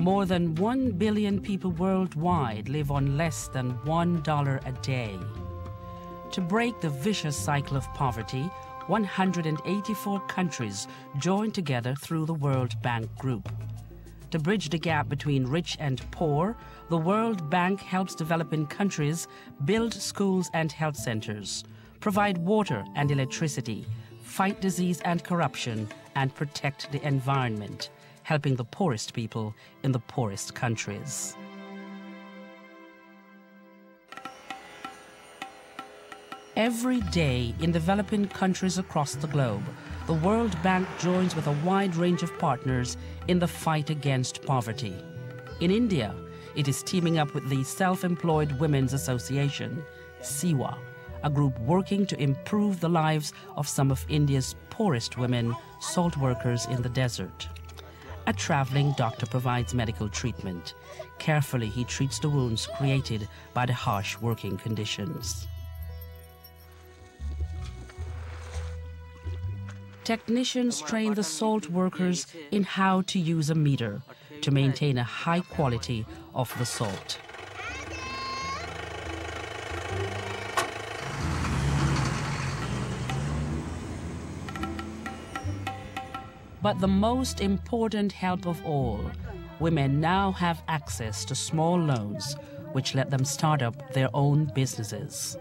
More than 1 billion people worldwide live on less than $1 a day. To break the vicious cycle of poverty, 184 countries joined together through the World Bank Group. To bridge the gap between rich and poor, the World Bank helps developing countries build schools and health centers, provide water and electricity, fight disease and corruption, and protect the environment, helping the poorest people in the poorest countries. Every day in developing countries across the globe, the World Bank joins with a wide range of partners in the fight against poverty. In India, it is teaming up with the Self-Employed Women's Association, SEWA, a group working to improve the lives of some of India's poorest women, salt workers in the desert. A traveling doctor provides medical treatment. Carefully, he treats the wounds created by the harsh working conditions. Technicians train the salt workers in how to use a meter to maintain a high quality of the salt. But the most important help of all, women now have access to small loans, which let them start up their own businesses.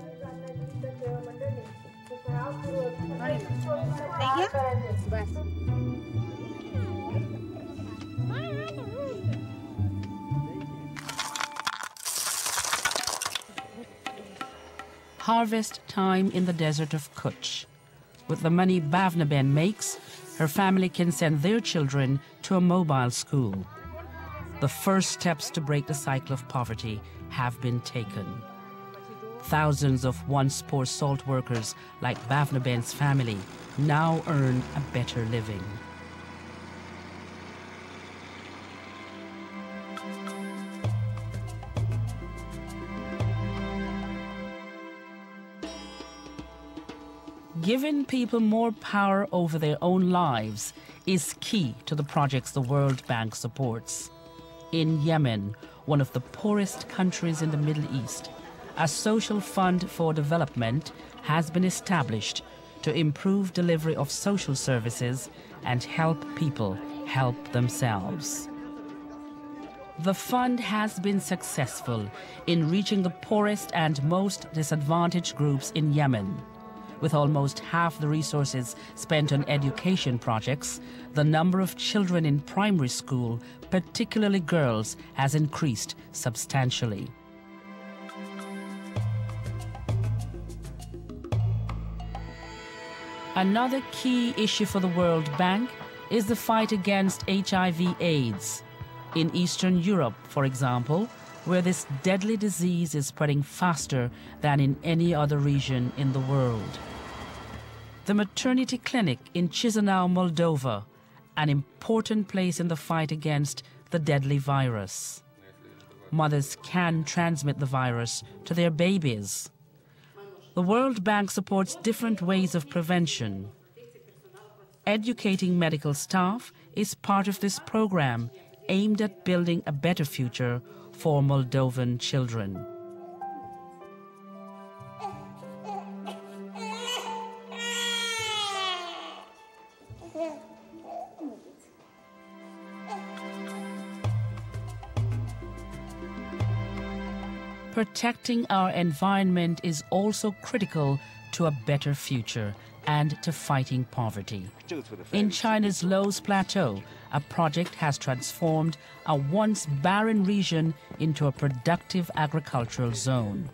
Harvest time in the desert of Kutch. With the money Bhavnaben makes, her family can send their children to a mobile school. The first steps to break the cycle of poverty have been taken. Thousands of once poor salt workers like Bhavnaben's family now earn a better living. Giving people more power over their own lives is key to the projects the World Bank supports. In Yemen, one of the poorest countries in the Middle East, a social fund for development has been established to improve delivery of social services and help people help themselves. The fund has been successful in reaching the poorest and most disadvantaged groups in Yemen. With almost half the resources spent on education projects, the number of children in primary school, particularly girls, has increased substantially. Another key issue for the World Bank is the fight against HIV/AIDS. In Eastern Europe, for example, where this deadly disease is spreading faster than in any other region in the world. The maternity clinic in Chisinau, Moldova, an important place in the fight against the deadly virus. Mothers can transmit the virus to their babies. The World Bank supports different ways of prevention. Educating medical staff is part of this program aimed at building a better future for Moldovan children. Protecting our environment is also critical to a better future and to fighting poverty. In China's Loess Plateau, a project has transformed a once barren region into a productive agricultural zone.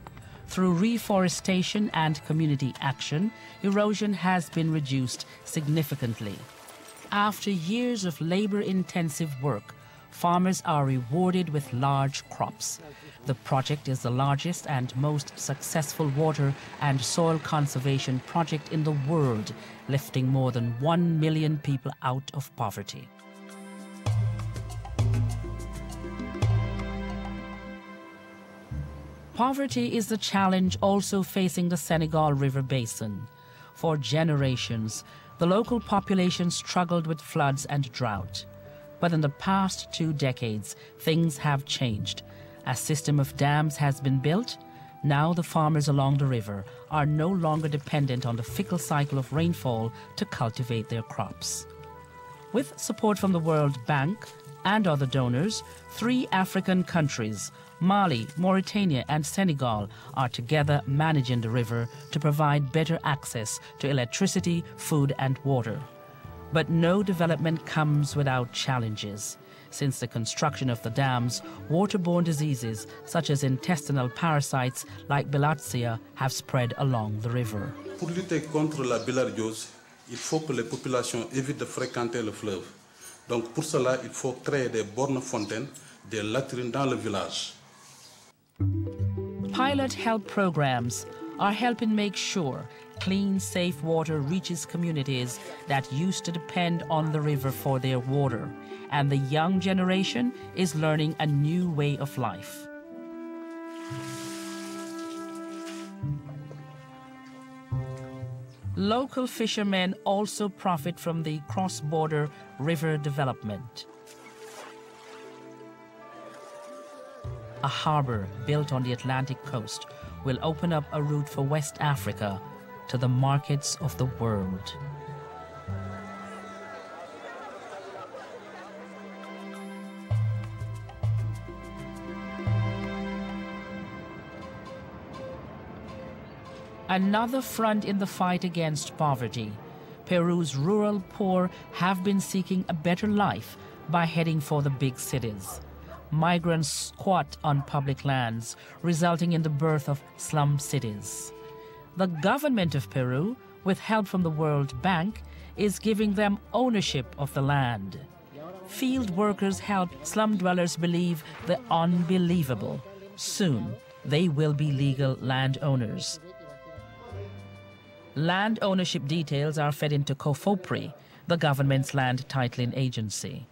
Through reforestation and community action, erosion has been reduced significantly. After years of labor-intensive work, farmers are rewarded with large crops. The project is the largest and most successful water and soil conservation project in the world, lifting more than 1 million people out of poverty. Poverty is the challenge also facing the Senegal River Basin. For generations, the local population struggled with floods and drought. But in the past 2 decades, things have changed. A system of dams has been built. Now the farmers along the river are no longer dependent on the fickle cycle of rainfall to cultivate their crops. With support from the World Bank and other donors, 3 African countries, Mali, Mauritania and Senegal, are together managing the river to provide better access to electricity, food and water. But no development comes without challenges. Since the construction of the dams, waterborne diseases such as intestinal parasites like bilharzia have spread along the river. Pour lutter contre la bilharziose, il faut que les populations évitent de fréquenter le fleuve. Donc pour cela, il faut créer des bornes fontaines, des latrines dans le village. Pilot health programs are helping make sure clean, safe water reaches communities that used to depend on the river for their water, and the young generation is learning a new way of life. Local fishermen also profit from the cross-border river development. A harbor built on the Atlantic coast will open up a route for West Africa to the markets of the world. Another front in the fight against poverty. Peru's rural poor have been seeking a better life by heading for the big cities. Migrants squat on public lands, resulting in the birth of slum cities. The government of Peru, with help from the World Bank, is giving them ownership of the land. Field workers help slum dwellers believe the unbelievable. Soon, they will be legal landowners. Land ownership details are fed into COFOPRI, the government's land titling agency.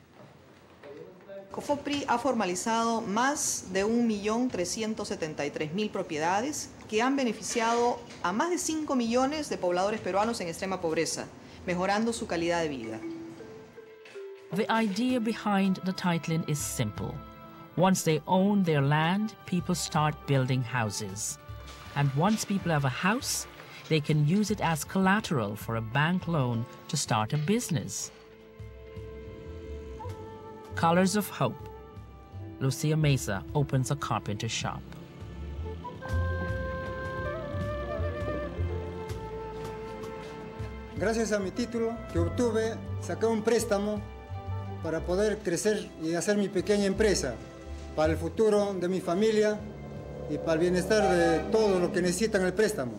COFOPRI ha formalizado más de 1.373.000 propiedades que han beneficiado a más de 5 millones de pobladores peruanos en extrema pobreza, mejorando su calidad de vida. The idea behind the titling is simple. Once they own their land, people start building houses. And once people have a house, they can use it as collateral for a bank loan to start a business. Colors of Hope. Lucia Mesa opens a carpenter shop. Gracias a mi título que obtuve, saqué un préstamo para poder crecer y hacer mi pequeña empresa, para el futuro de mi familia y para el bienestar de todo lo que necesitan el préstamo.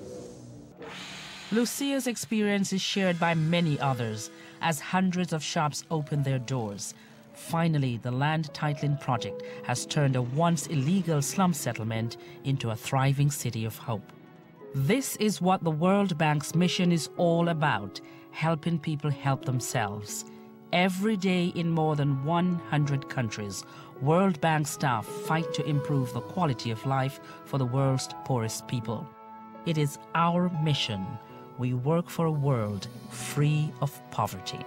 Lucia's experience is shared by many others as hundreds of shops open their doors. Finally, the land titling project has turned a once illegal slum settlement into a thriving city of hope. This is what the World Bank's mission is all about, helping people help themselves. Every day in more than 100 countries, World Bank staff fight to improve the quality of life for the world's poorest people. It is our mission. We work for a world free of poverty.